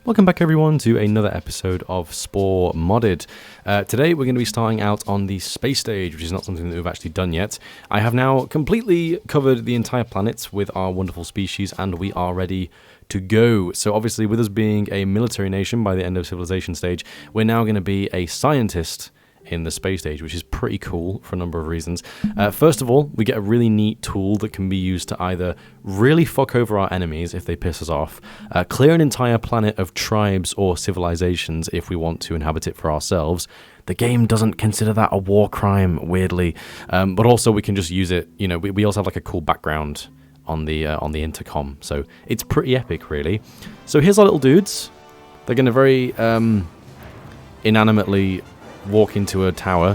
Welcome back everyone to another episode of Spore Modded. Today we're going to be starting out on the space stage, which is not something that we've actually done yet. I have now completely covered the entire planet with our wonderful species and we are ready to go. So obviously with us being a military nation by the end of civilization stage, we're now going to be a scientist in the space stage, which is pretty cool for a number of reasons. First of all, we get a really neat tool that can be used to either really fuck over our enemies if they piss us off, clear an entire planet of tribes or civilizations if we want to inhabit it for ourselves. The game doesn't consider that a war crime, weirdly, but also we can just use it. You know, we also have like a cool background on the intercom, so it's pretty epic, really. So here's our little dudes. They're going to very inanimately walk into a tower.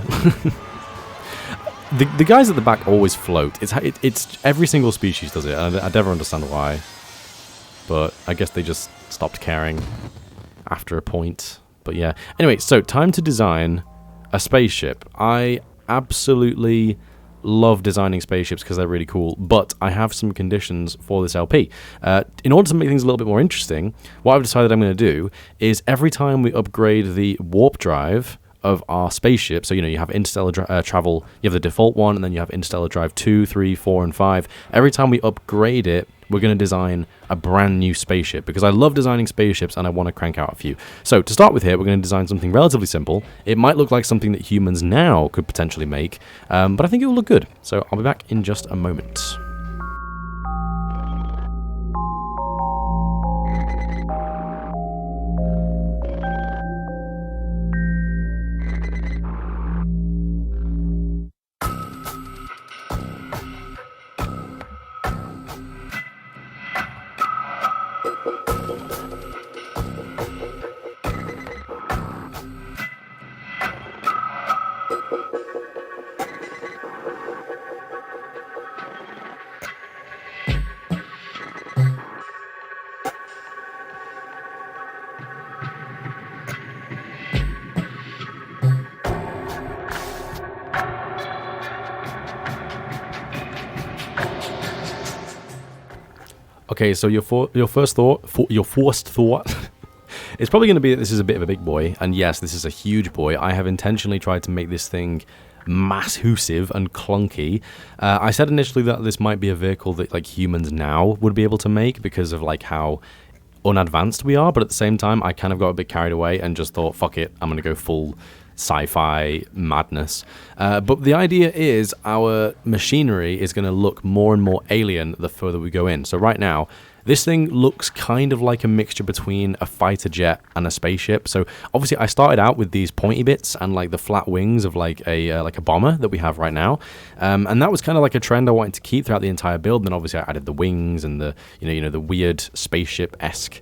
the guys at the back always float. It's every single species does it. I never understand why, but I guess they just stopped caring after a point. But yeah. Anyway, so time to design a spaceship. I absolutely love designing spaceships because they're really cool, but I have some conditions for this LP. In order to make things a little bit more interesting, what I've decided I'm going to do is every time we upgrade the warp drive of our spaceship, so you have interstellar travel, you have the default one, and then you have interstellar drive 2, 3, 4, and 5. Every time we upgrade it, we're going to design a brand new spaceship, because I love designing spaceships and I want to crank out a few. So to start with here, we're going to design something relatively simple. It might look like something that humans now could potentially make, but I think it will look good. So I'll be back in just a moment. Okay, so your first thought is probably going to be that this is a bit of a big boy, and yes, this is a huge boy. I have intentionally tried to make this thing massive and clunky. I said initially that this might be a vehicle that like humans now would be able to make because of like how unadvanced we are, but at the same time, I kind of got a bit carried away and just thought, fuck it, I'm going to go full sci-fi madness. But the idea is our machinery is going to look more and more alien the further we go in. So right now, this thing looks kind of like a mixture between a fighter jet and a spaceship. So obviously I started out with these pointy bits and like the flat wings of like a bomber that we have right now. And that was kind of like a trend I wanted to keep throughout the entire build. And then obviously I added the wings and the the weird spaceship-esque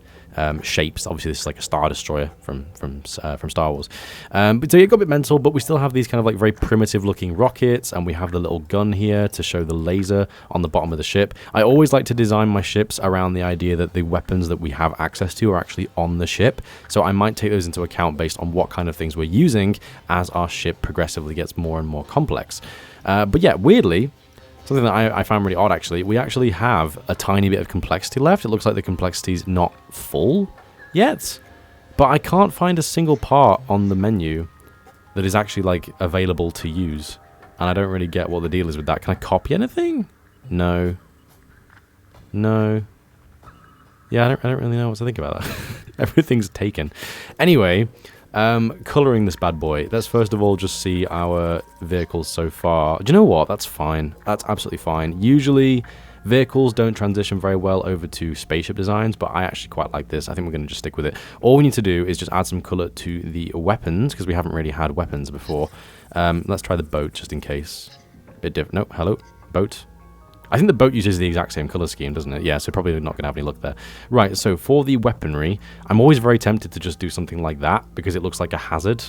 shapes. Obviously this is like a Star Destroyer from Star Wars, but so it got a bit mental, but we still have these kind of like very primitive looking rockets, and we have the little gun here to show the laser on the bottom of the ship. I always like to design my ships around the idea that the weapons that we have access to are actually on the ship, so I might take those into account based on what kind of things we're using as our ship progressively gets more and more complex. But yeah, weirdly, something that I found really odd, actually. We actually have a tiny bit of complexity left. It looks like the complexity's not full yet, but I can't find a single part on the menu that is actually like available to use, and I don't really get what the deal is with that. Can I copy anything? No. Yeah, I don't really know what to think about that. Everything's taken. Anyway, coloring this bad boy. Let's first of all just see our vehicles so far. Do you know what? That's fine. That's absolutely fine. Usually vehicles don't transition very well over to spaceship designs, but I actually quite like this. I think we're going to just stick with it. All we need to do is just add some color to the weapons, because we haven't really had weapons before. Let's try the boat just in case. Bit different. No, hello, boat. I think the boat uses the exact same color scheme, doesn't it? Yeah, so probably not going to have any luck there. Right, so for the weaponry, I'm always very tempted to just do something like that because it looks like a hazard.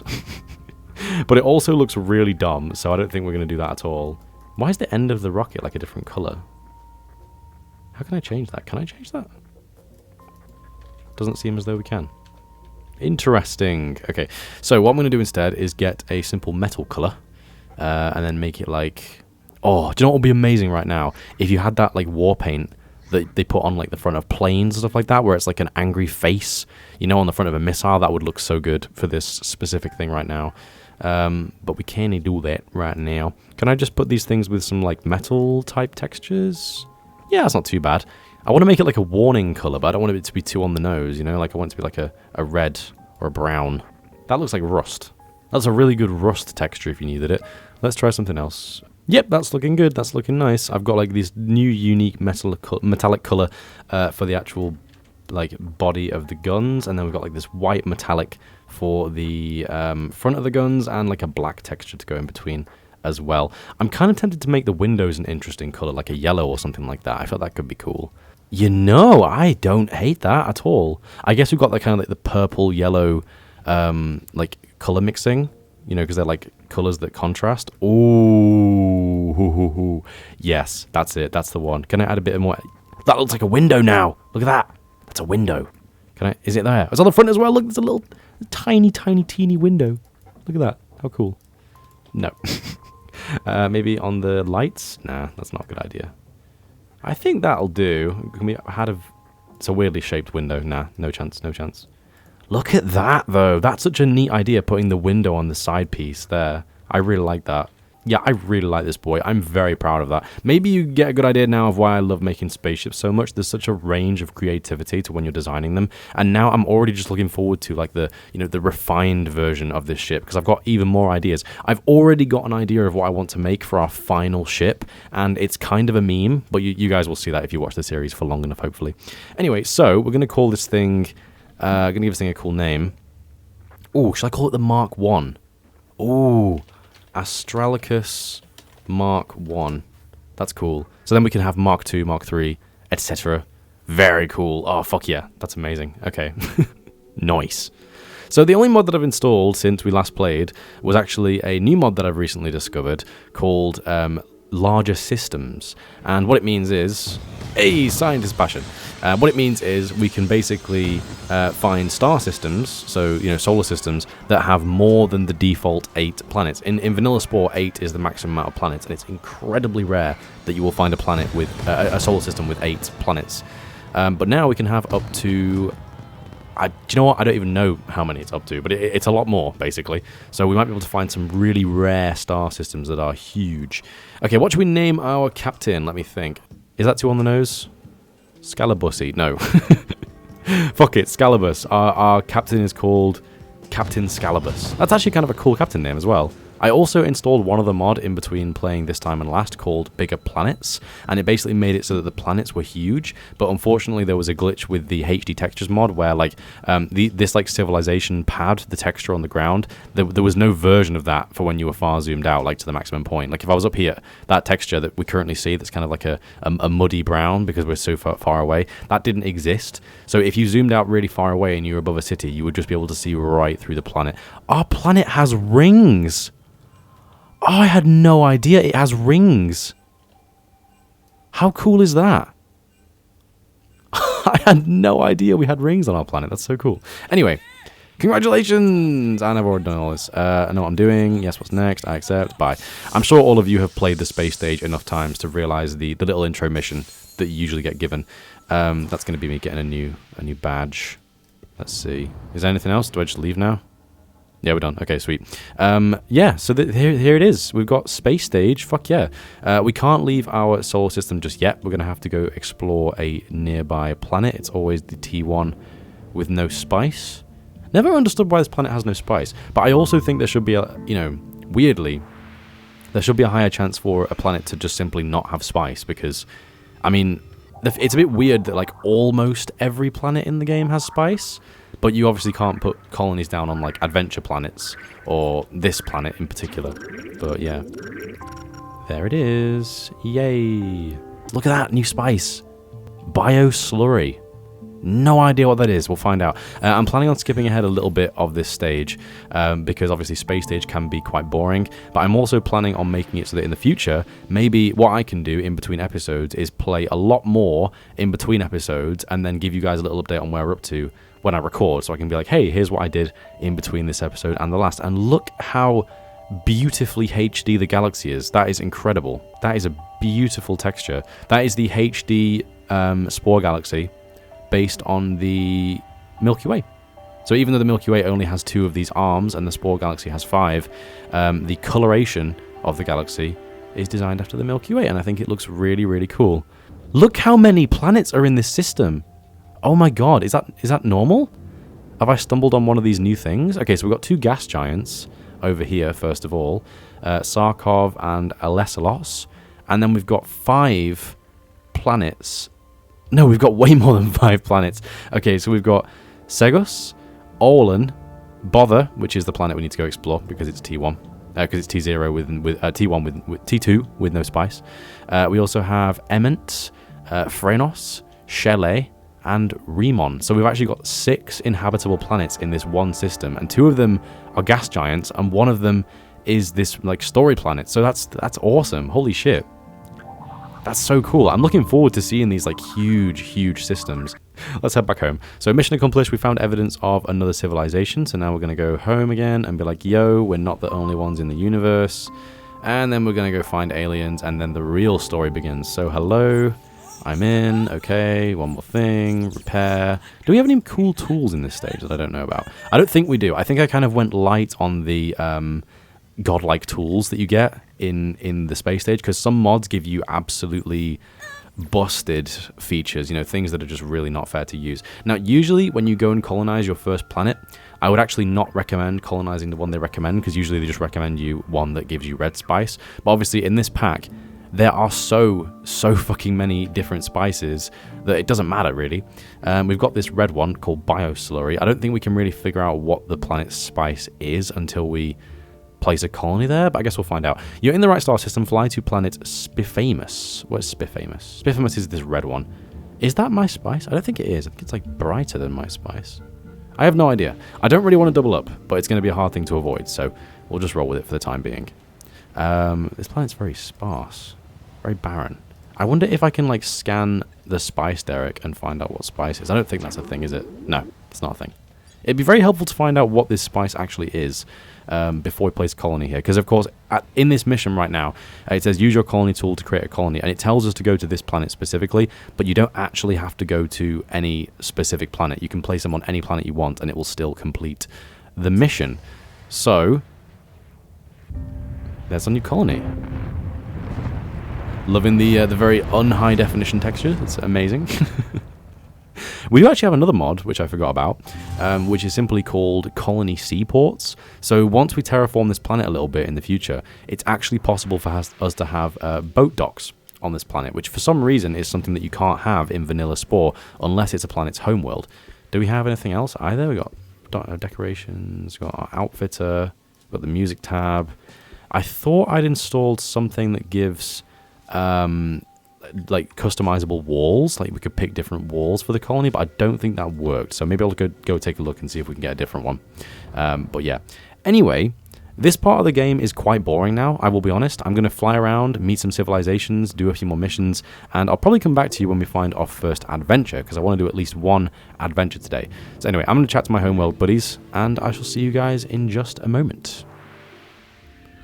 But it also looks really dumb, so I don't think we're going to do that at all. Why is the end of the rocket like a different color? How can I change that? Can I change that? Doesn't seem as though we can. Interesting. Okay, so what I'm going to do instead is get a simple metal color and then make it like... Oh, do you know what would be amazing right now? If you had that like war paint that they put on like the front of planes and stuff like that, where it's like an angry face, you know, on the front of a missile. That would look so good for this specific thing right now. But we can't do that right now. Can I just put these things with some like metal type textures? Yeah, that's not too bad. I want to make it like a warning color, but I don't want it to be too on the nose, you know? Like I want it to be like a red or a brown. That looks like rust. That's a really good rust texture if you needed it. Let's try something else. Yep, that's looking good. That's looking nice. I've got like this new unique metallic color for the actual like body of the guns, and then we've got like this white metallic for the front of the guns, and like a black texture to go in between as well. I'm kind of tempted to make the windows an interesting color, like a yellow or something like that. I thought that could be cool. You know, I don't hate that at all. I guess we've got that kind of like the purple yellow like color mixing, you know, because they're like colors that contrast. Ooh, yes, that's it. That's the one. Can I add a bit more? That looks like a window now. Look at that. That's a window. Can I? Is it there? It's on the front as well. Look, there's a little tiny, teeny window. Look at that. How cool. No. Maybe on the lights? Nah, that's not a good idea. I think that'll do. Can we have... It's a weirdly shaped window. Nah, no chance, no chance. Look at that, though. That's such a neat idea, putting the window on the side piece there. I really like that. Yeah, I really like this boy. I'm very proud of that. Maybe you get a good idea now of why I love making spaceships so much. There's such a range of creativity to when you're designing them. And now I'm already just looking forward to like the, you know, the refined version of this ship, because I've got even more ideas. I've already got an idea of what I want to make for our final ship, and it's kind of a meme, but you guys will see that if you watch the series for long enough, hopefully. Anyway, so we're going to call this thing, going to give this thing a cool name. Ooh, should I call it the Mark 1? Ooh. Astralicus Mark 1. That's cool. So then we can have Mark 2, Mark 3, etc. Very cool. Oh, fuck yeah. That's amazing. Okay. Nice. So the only mod that I've installed since we last played was actually a new mod that I've recently discovered called Larger Systems. And what it means is... Hey, scientist passion. What it means is we can basically find star systems, so, you know, solar systems, that have more than the default 8 planets. In Vanilla Spore, 8 is the maximum amount of planets, and it's incredibly rare that you will find a planet with a solar system with 8 planets. But now we can have up to... do you know what? I don't even know how many it's up to, but it's a lot more, basically. So we might be able to find some really rare star systems that are huge. Okay, what should we name our captain? Let me think. Is that too on the nose? Scalabusy. No. Fuck it, Scalabus. Our captain is called Captain Scalabus. That's actually kind of a cool captain name as well. I also installed one other mod in between playing this time and last called Bigger Planets, and it basically made it so that the planets were huge, but unfortunately there was a glitch with the HD textures mod where like this like civilization pad, the texture on the ground, there was no version of that for when you were far zoomed out, like to the maximum point. Like if I was up here, that texture that we currently see that's kind of like a muddy brown because we're so far away, that didn't exist. So if you zoomed out really far away and you were above a city, you would just be able to see right through the planet. Our planet has rings! Oh, I had no idea it has rings. How cool is that? I had no idea we had rings on our planet. That's so cool. Anyway, congratulations! And I've already done all this. I know what I'm doing. Yes, what's next? I accept. Bye. I'm sure all of you have played the space stage enough times to realize the little intro mission that you usually get given. That's going to be me getting a new badge. Let's see. Is there anything else? Do I just leave now? Yeah, we're done. Okay, sweet. Yeah, so here it is. We've got space stage. Fuck yeah. We can't leave our solar system just yet. We're going to have to go explore a nearby planet. It's always the T1 with no spice. Never understood why this planet has no spice. But I also think there should be a, you know, weirdly, there should be a higher chance for a planet to just simply not have spice because, I mean, it's a bit weird that, like, almost every planet in the game has spice. But you obviously can't put colonies down on, like, adventure planets, or this planet in particular. But, yeah. There it is. Yay. Look at that, new spice. Bio-slurry. No idea what that is. We'll find out. I'm planning on skipping ahead a little bit of this stage, because obviously space stage can be quite boring. But I'm also planning on making it so that in the future, maybe what I can do in between episodes is play a lot more in between episodes, and then give you guys a little update on where we're up to when I record, so I can be like, hey, here's what I did in between this episode and the last. And look how beautifully HD the galaxy is. That is incredible. That is a beautiful texture. That is the HD Spore galaxy based on the Milky Way. So even though the Milky Way only has 2 of these arms and the Spore galaxy has 5, the coloration of the galaxy is designed after the Milky Way, and I think it looks really, really cool. Look how many planets are in this system. Oh my god, is that normal? Have I stumbled on one of these new things? Okay, so we've got 2 gas giants over here, first of all. Sarkov and Aleselos. And then we've got 5 planets. No, we've got way more than 5 planets. Okay, so we've got Segos, Orlan, Bother, which is the planet we need to go explore because it's T1. Because it's T0 with T1 with T2 with no spice. We also have Ement, Phrenos, Shelley, and Remon. So we've actually got 6 inhabitable planets in this one system, and 2 of them are gas giants, and one of them is this like story planet. So that's awesome. Holy shit. That's so cool. I'm looking forward to seeing these like huge systems. Let's head back home. So mission accomplished. We found evidence of another civilization. So now we're going to go home again and be like, yo, we're not the only ones in the universe. And then we're going to go find aliens, and then the real story begins. So hello. I'm in. Okay, one more thing. Repair. Do we have any cool tools in this stage that I don't know about? I don't think we do. I think I kind of went light on the godlike tools that you get in the space stage, because some mods give you absolutely busted features, you know, things that are just really not fair to use. Now, usually when you go and colonize your first planet, I would actually not recommend colonizing the one they recommend, because usually they just recommend you one that gives you red spice. But obviously in this pack, there are so fucking many different spices that it doesn't matter, really. We've got this red one called Bioslurry. I don't think we can really figure out what the planet's spice is until we place a colony there, but I guess we'll find out. You're in the right star system. Fly to planet Spiphamus. Where's Spiphamus? Spiphamus is this red one. Is that my spice? I don't think it is. I think it's like brighter than my spice. I have no idea. I don't really want to double up, but it's going to be a hard thing to avoid, so we'll just roll with it for the time being. This planet's very sparse. Very barren. I wonder if I can like scan the spice derrick and find out what spice is. I don't think that's a thing, is it? No, it's not a thing. It'd be very helpful to find out what this spice actually is before we place colony here. Because, of course, in this mission right now, it says use your colony tool to create a colony. And it tells us to go to this planet specifically, but you don't actually have to go to any specific planet. You can place them on any planet you want, and it will still complete the mission. So, there's a new colony. Loving the very un-high definition texture. It's amazing. We do actually have another mod, which I forgot about, which is simply called Colony Seaports. So once we terraform this planet a little bit in the future, it's actually possible for us to have boat docks on this planet, which for some reason is something that you can't have in vanilla Spore unless it's a planet's homeworld. Do we have anything else either? We got decorations, we got our outfitter, we got the music tab. I thought I'd installed something that gives like customizable walls, like we could pick different walls for the colony, but I don't think that worked, so maybe I'll go take a look and see if we can get a different one. But yeah, anyway, this part of the game is quite boring now, I will be honest. I'm going to fly around, meet some civilizations, do a few more missions, and I'll probably come back to you when we find our first adventure, because I want to do at least one adventure today. So anyway, I'm going to chat to my homeworld buddies, and I shall see you guys in just a moment.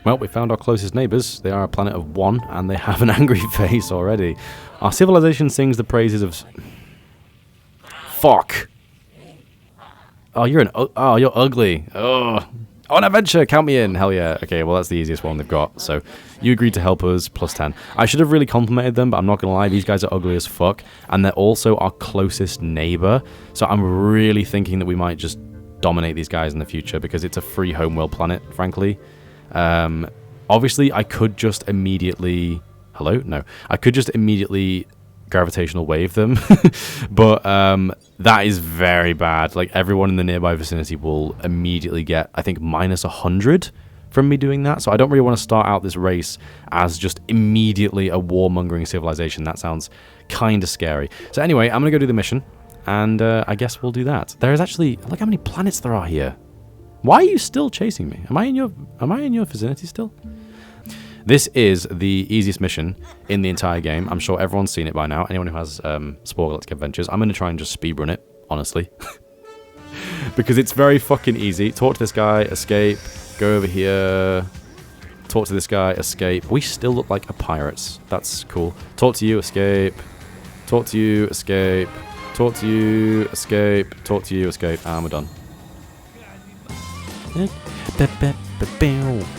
Well, we found our closest neighbours. They are a planet of 1, and they have an angry face already. Our civilization sings the praises of... Fuck! Oh, you're ugly. Oh, an adventure! Count me in! Hell yeah. Okay, well, that's the easiest one they've got. So, you agreed to help us, plus 10. I should have really complimented them, but I'm not going to lie. These guys are ugly as fuck, and they're also our closest neighbour. So, I'm really thinking that we might just dominate these guys in the future, because it's a free homeworld planet, frankly. Obviously I could just immediately I could just immediately gravitational wave them but that is very bad. Like, everyone in the nearby vicinity will immediately get, I think, minus 100 from me doing that, so I don't really want to start out this race as just immediately a warmongering civilization. That sounds kind of scary. So anyway, I'm gonna go do the mission, and I guess we'll do that. There is actually, look how many planets there are here. Why are you still chasing me? Am I in your vicinity still? This is the easiest mission in the entire game. I'm sure everyone's seen it by now. Anyone who has Spore Galactic Adventures. I'm going to try and just speedrun it, honestly. Because it's very fucking easy. Talk to this guy, escape, go over here, talk to this guy, escape. We still look like a pirates. That's cool. Talk to you, escape. Talk to you, escape. Talk to you, escape. Talk to you, escape. And we're done.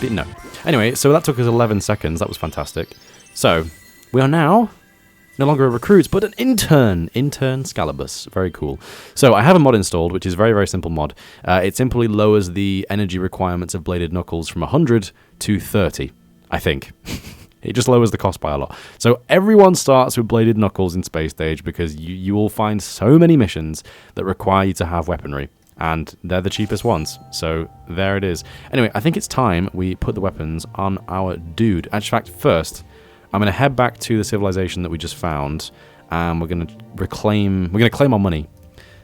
No. Anyway, so that took us 11 seconds. That was fantastic. So, we are now no longer a recruit, but an intern. Intern Scalibus. Very cool. So, I have a mod installed, which is a very, very simple mod. It simply lowers the energy requirements of Bladed Knuckles from 100 to 30, I think. It just lowers the cost by a lot. So everyone starts with Bladed Knuckles in Space Stage because you will find so many missions that require you to have weaponry. And they're the cheapest ones. So there it is. Anyway, I think it's time we put the weapons on our dude. In fact, first, I'm going to head back to the civilization that we just found. And we're going to claim our money.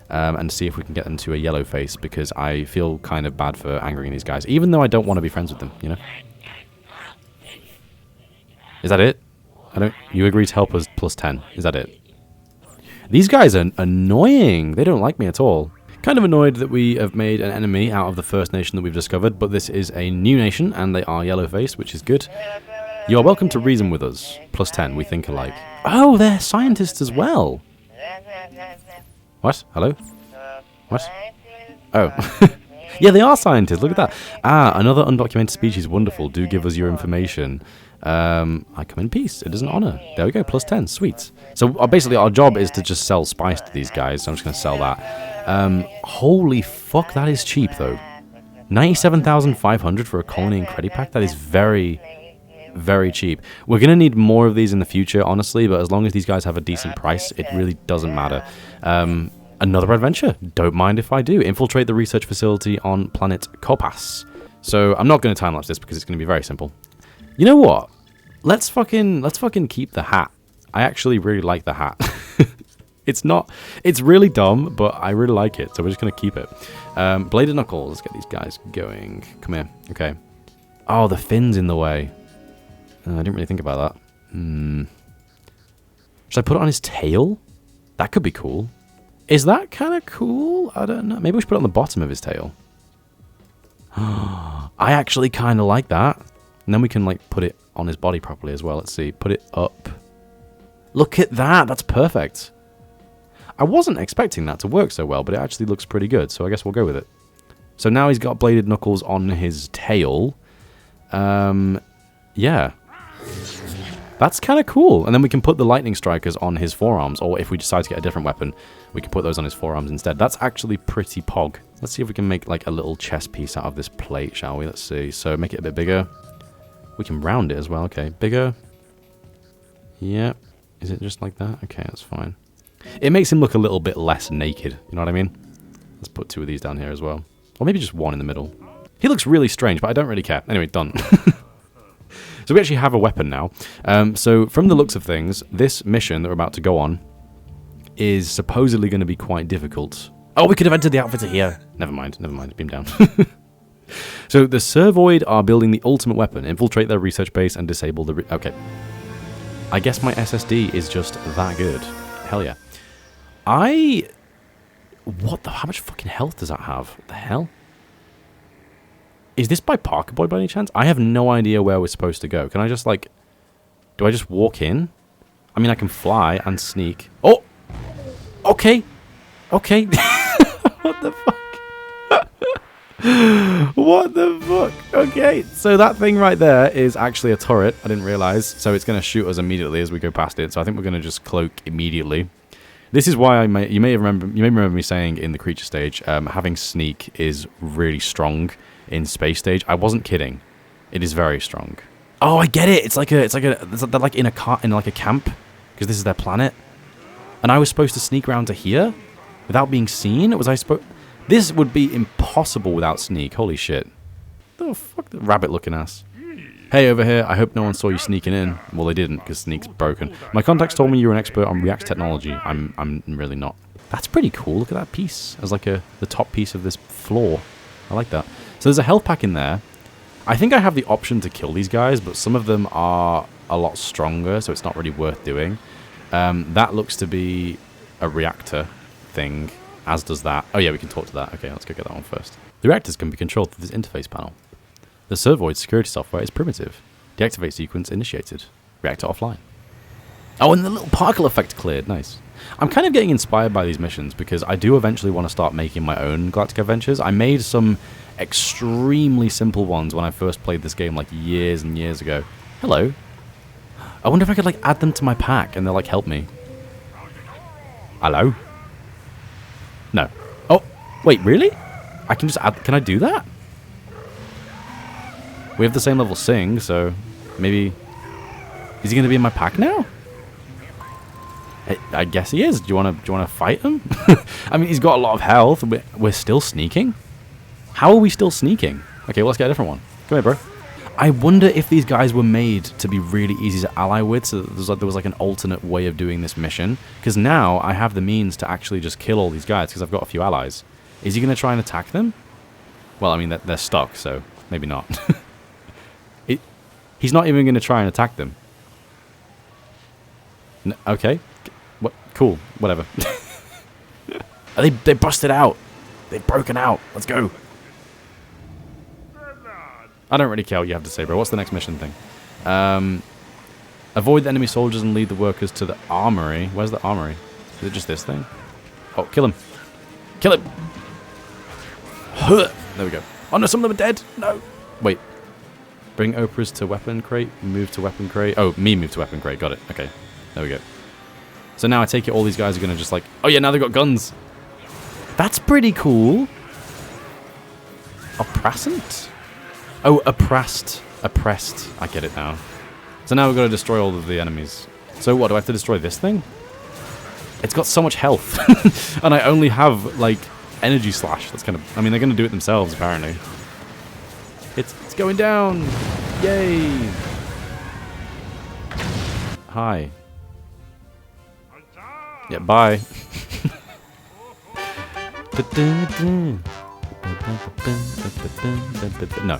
And see if we can get them to a yellow face. Because I feel kind of bad for angering these guys. Even though I don't want to be friends with them, you know? Is that it? You agree to help us plus 10. Is that it? These guys are annoying. They don't like me at all. Kind of annoyed that we have made an enemy out of the first nation that we've discovered, but this is a new nation, and they are yellow-faced, which is good. You are welcome to reason with us. Plus 10, we think alike. Oh, they're scientists as well. What? Hello? What? Oh. Yeah, they are scientists. Look at that. Ah, another undocumented species. Wonderful. Do give us your information. I come in peace. It is an honor. There we go. Plus 10. Sweet. So basically our job is to just sell spice to these guys. So I'm just going to sell that. Holy fuck. That is cheap though. 97,500 for a colony and credit pack. That is very, very cheap. We're going to need more of these in the future, honestly. But as long as these guys have a decent price, it really doesn't matter. Another adventure. Don't mind if I do. Infiltrate the research facility on planet Kopas. So I'm not going to time-lapse this because it's going to be very simple. You know what? Let's fucking keep the hat. I actually really like the hat. It's really dumb, but I really like it, so we're just going to keep it. Bladed Knuckles, let's get these guys going. Come here. Okay. Oh, the fin's in the way. I didn't really think about that. Should I put it on his tail? That could be cool. Is that kind of cool? I don't know. Maybe we should put it on the bottom of his tail. I actually kind of like that. And then we can, like, put it on his body properly as well. Let's see. Put it up. Look at that. That's perfect. I wasn't expecting that to work so well, but it actually looks pretty good. So I guess we'll go with it. So now he's got Bladed Knuckles on his tail. Yeah. That's kind of cool. And then we can put the lightning strikers on his forearms. Or if we decide to get a different weapon, we can put those on his forearms instead. That's actually pretty pog. Let's see if we can make, like, a little chest piece out of this plate, shall we? Let's see. So make it a bit bigger. We can round it as well. Okay, bigger. Yep. Is it just like that? Okay, that's fine. It makes him look a little bit less naked. You know what I mean? Let's put two of these down here as well. Or maybe just one in the middle. He looks really strange, but I don't really care. Anyway, done. So we actually have a weapon now. So from the looks of things, this mission that we're about to go on is supposedly going to be quite difficult. Oh, we could have entered the outfitter here. Never mind. Beam down. So the Servoid are building the ultimate weapon. Infiltrate their research base and disable the... Okay. I guess my SSD is just that good. Hell yeah. What the... How much fucking health does that have? What the hell? Is this by Parker Boy by any chance? I have no idea where we're supposed to go. Can I just, like... Do I just walk in? I mean, I can fly and sneak. Oh! Okay. Okay. What the fuck? What the fuck? Okay, so that thing right there is actually a turret. I didn't realize. So it's going to shoot us immediately as we go past it. So I think we're going to just cloak immediately. This is why you may remember me saying in the creature stage, having sneak is really strong in space stage. I wasn't kidding. It is very strong. Oh, I get it. They're like in a camp because this is their planet. And I was supposed to sneak around to here without being seen. Was I supposed? This would be impossible without sneak. Holy shit. The fuck, the rabbit-looking ass. Hey, over here. I hope no one saw you sneaking in. Well, they didn't, because sneak's broken. My contacts told me you were an expert on React technology. I'm really not. That's pretty cool. Look at that piece. As like the top piece of this floor. I like that. So there's a health pack in there. I think I have the option to kill these guys, but some of them are a lot stronger, so it's not really worth doing. That looks to be a reactor thing. As does that. Oh yeah, we can talk to that. Okay, let's go get that one first. The reactors can be controlled through this interface panel. The Servoid security software is primitive. Deactivate sequence initiated. Reactor offline. Oh, and the little particle effect cleared. Nice. I'm kind of getting inspired by these missions because I do eventually want to start making my own Galactic Adventures. I made some extremely simple ones when I first played this game like years and years ago. Hello. I wonder if I could like add them to my pack and they'll like help me. Hello? No. Oh, wait, really? I can just add... Can I do that? We have the same level Sing, so maybe... Is he going to be in my pack now? I guess he is. Do you want to fight him? I mean, he's got a lot of health. We're still sneaking? How are we still sneaking? Okay, well, let's get a different one. Come here, bro. I wonder if these guys were made to be really easy to ally with, so that there was like an alternate way of doing this mission. Because now I have the means to actually just kill all these guys because I've got a few allies. Is he going to try and attack them? Well, I mean, they're stuck, so maybe not. He's not even going to try and attack them. Okay. What? Cool. Whatever. They busted out. They've broken out. Let's go. I don't really care what you have to say, bro. What's the next mission thing? Avoid the enemy soldiers and lead the workers to the armory. Where's the armory? Is it just this thing? Oh, kill him. Kill him. There we go. Oh, no, some of them are dead. No. Wait. Bring Oprah's to weapon crate. Move to weapon crate. Oh, me move to weapon crate. Got it. Okay. There we go. So now I take it all these guys are going to just like... Oh, yeah, now they've got guns. That's pretty cool. Oppressant? Oh, oppressed. Oppressed. I get it now. So now we've got to destroy all of the enemies. So what, do I have to destroy this thing? It's got so much health. And I only have, like, energy slash. That's kind of... I mean, they're going to do it themselves, apparently. It's going down. Yay. Hi. Yeah, bye. No.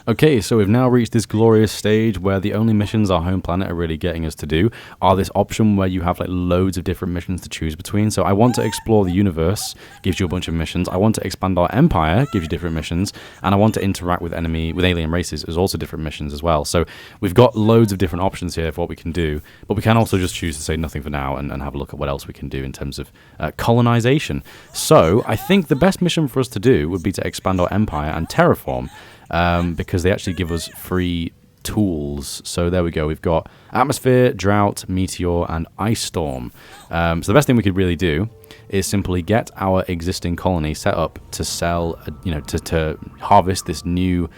Okay, so we've now reached this glorious stage where the only missions our home planet are really getting us to do are this option where you have like loads of different missions to choose between. So I want to explore the universe, gives you a bunch of missions. I want to expand our empire, gives you different missions. And I want to interact with alien races, is also different missions as well. So we've got loads of different options here for what we can do, but we can also just choose to say nothing for now and have a look at what else we can do in terms of colonization. So I think the best mission for us to do would be to expand our empire and terraform. Because they actually give us free tools. So there we go. We've got atmosphere, drought, meteor, and ice storm. So the best thing we could really do is simply get our existing colony set up to sell, to harvest this new,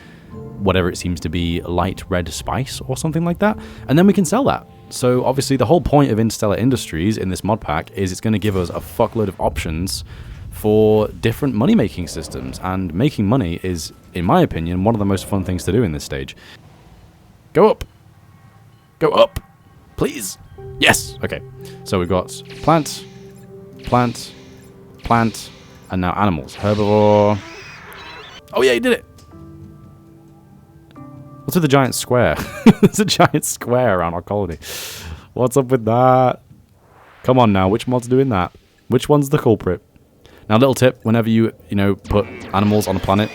whatever it seems to be, light red spice or something like that. And then we can sell that. So obviously the whole point of Interstellar Industries in this mod pack is it's going to give us a fuckload of options for different money-making systems, and making money is, in my opinion, one of the most fun things to do in this stage. Go up! Go up! Please! Yes! Okay, so we've got plant, plant, plant, and now animals. Herbivore. Oh yeah, you did it! What's with the giant square? There's a giant square around our colony. What's up with that? Come on now, which mod's doing that? Which one's the culprit? Now, little tip, whenever you put animals on a planet,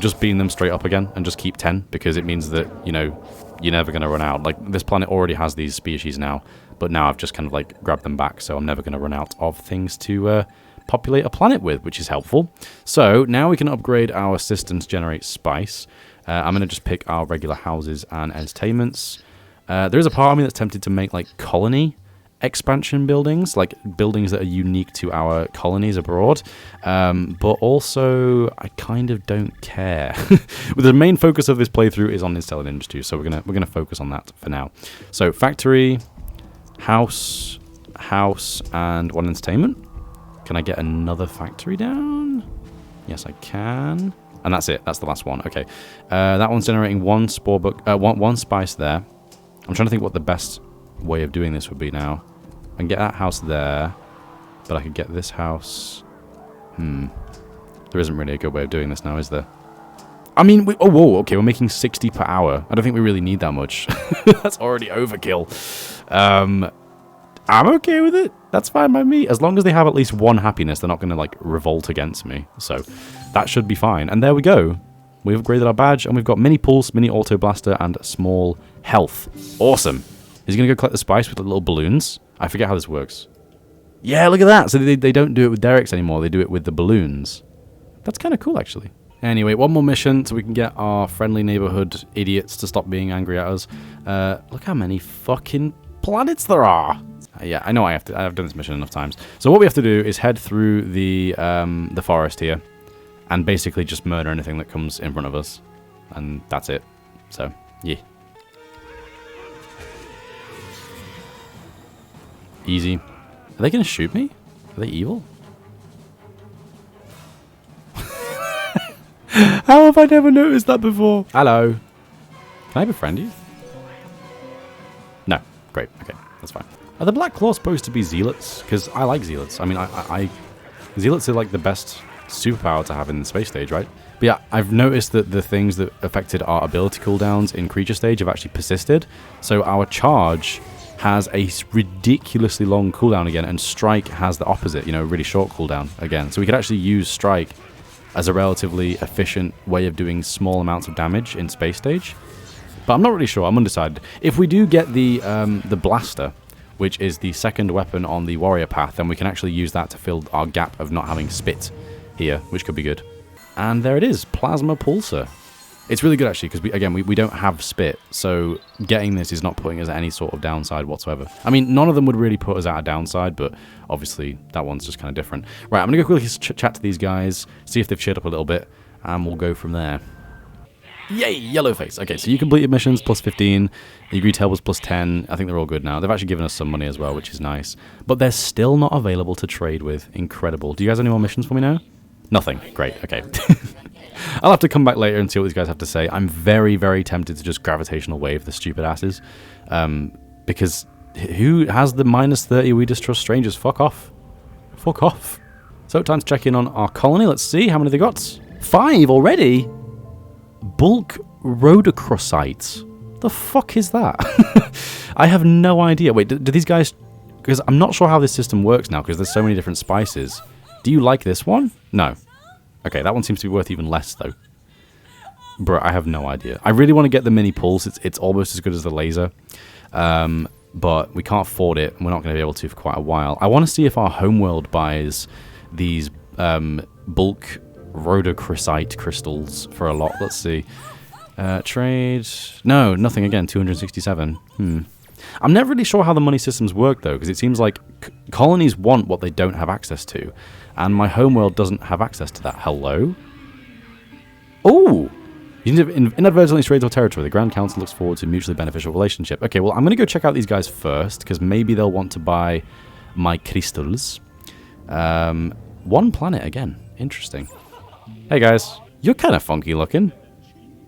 just beam them straight up again and just keep 10, because it means that, you're never going to run out. Like, this planet already has these species now, but now I've just kind of, like, grabbed them back, so I'm never going to run out of things to populate a planet with, which is helpful. So, now we can upgrade our system to generate spice. I'm going to just pick our regular houses and entertainments. There is a part of me that's tempted to make, like, colony expansion buildings, like buildings that are unique to our colonies abroad, but also I kind of don't care. The main focus of this playthrough is on Interstellar Industries, so we're gonna focus on that for now. So factory, house, and one entertainment. Can I get another factory down? Yes, I can. And that's it. That's the last one. Okay, that one's generating one spore book, one spice there. I'm trying to think what the best way of doing this would be now. I can get that house there, but I could get this house. There isn't really a good way of doing this now, is there? I mean, okay, we're making 60 per hour. I don't think we really need that much. That's already overkill. I'm okay with it. That's fine by me. As long as they have at least one happiness, they're not going to, like, revolt against me. So that should be fine. And there we go. We've upgraded our badge, and we've got mini pulse, mini auto blaster, and small health. Awesome. Is he going to go collect the spice with the little balloons? I forget how this works. Yeah, look at that. So they don't do it with derricks anymore. They do it with the balloons. That's kind of cool, actually. Anyway, one more mission so we can get our friendly neighborhood idiots to stop being angry at us. Look how many fucking planets there are. Yeah, I know I've done this mission enough times. So what we have to do is head through the forest here and basically just murder anything that comes in front of us. And that's it. So, yeah. Easy. Are they going to shoot me? Are they evil? How have I never noticed that before? Hello. Can I befriend you? No. Great. Okay. That's fine. Are the Black Claws supposed to be zealots? Because I like zealots. I mean, zealots are like the best superpower to have in the space stage, right? But yeah, I've noticed that the things that affected our ability cooldowns in creature stage have actually persisted. So our charge has a ridiculously long cooldown again, and strike has the opposite, you know, really short cooldown again. So we could actually use strike as a relatively efficient way of doing small amounts of damage in space stage. But I'm not really sure. I'm undecided. If we do get the blaster, which is the second weapon on the warrior path, then we can actually use that to fill our gap of not having spit here, which could be good. And there it is, Plasma Pulsar. It's really good, actually, because we don't have spit, so getting this is not putting us at any sort of downside whatsoever. I mean, none of them would really put us at a downside, but obviously that one's just kind of different. Right, I'm going to go quickly chat to these guys, see if they've cheered up a little bit, and we'll go from there. Yay, yellow face. Okay, so you completed missions, plus 15. The retail was plus 10. I think they're all good now. They've actually given us some money as well, which is nice. But they're still not available to trade with. Incredible. Do you guys have any more missions for me now? Nothing. Great, okay. I'll have to come back later and see what these guys have to say. I'm very, very tempted to just gravitational wave the stupid asses. Because who has the minus 30 we distrust strangers? Fuck off. Fuck off. So, time to check in on our colony. Let's see. How many they got? 5 already? Bulk rhodochrosite. The fuck is that? I have no idea. Wait, do these guys... Because I'm not sure how this system works now, because there's so many different spices. Do you like this one? No. Okay, that one seems to be worth even less, though. Bro, I have no idea. I really want to get the mini pulse. It's almost as good as the laser. But we can't afford it, and we're not going to be able to for quite a while. I want to see if our homeworld buys these bulk rhodochrosite crystals for a lot. Let's see. Trade. No, nothing again. 267. I'm never really sure how the money systems work, though, because it seems like colonies want what they don't have access to, and my homeworld doesn't have access to that. Hello? Oh! Inadvertently trades or territory. The Grand Council looks forward to a mutually beneficial relationship. Okay, well, I'm going to go check out these guys first, because maybe they'll want to buy my crystals. One planet again. Interesting. Hey, guys. You're kind of funky looking.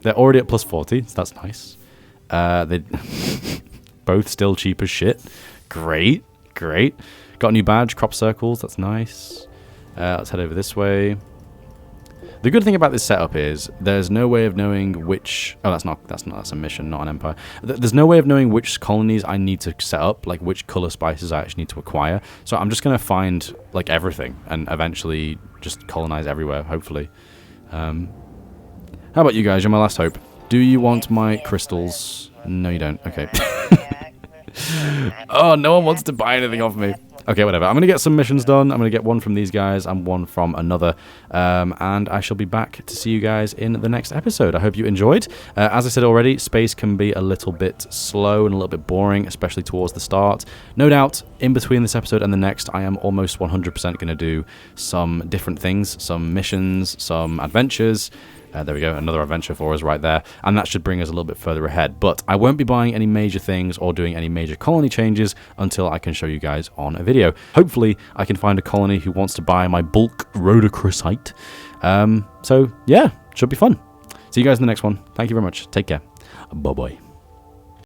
They're already at plus 40, so that's nice. They... Both still cheap as shit. Great, great. Got a new badge, crop circles, that's nice. Let's head over this way. The good thing about this setup is there's no way of knowing which... Oh, that's a mission, not an empire. There's no way of knowing which colonies I need to set up, like which color spices I actually need to acquire. So I'm just going to find like everything and eventually just colonize everywhere, hopefully. How about you guys? You're my last hope. Do you want my crystals? No, you don't. Okay. Oh, no one wants to buy anything off me. Okay, whatever. I'm going to get some missions done. I'm going to get one from these guys and one from another. And I shall be back to see you guys in the next episode. I hope you enjoyed. As I said already, space can be a little bit slow and a little bit boring, especially towards the start. No doubt, in between this episode and the next, I am almost 100% going to do some different things, some missions, some adventures. There we go, another adventure for us right there, and that should bring us a little bit further ahead. But I won't be buying any major things or doing any major colony changes until I can show you guys on a video. Hopefully, I can find a colony who wants to buy my bulk rhodochrosite. So, yeah, should be fun. See you guys in the next one. Thank you very much. Take care. Bye-bye.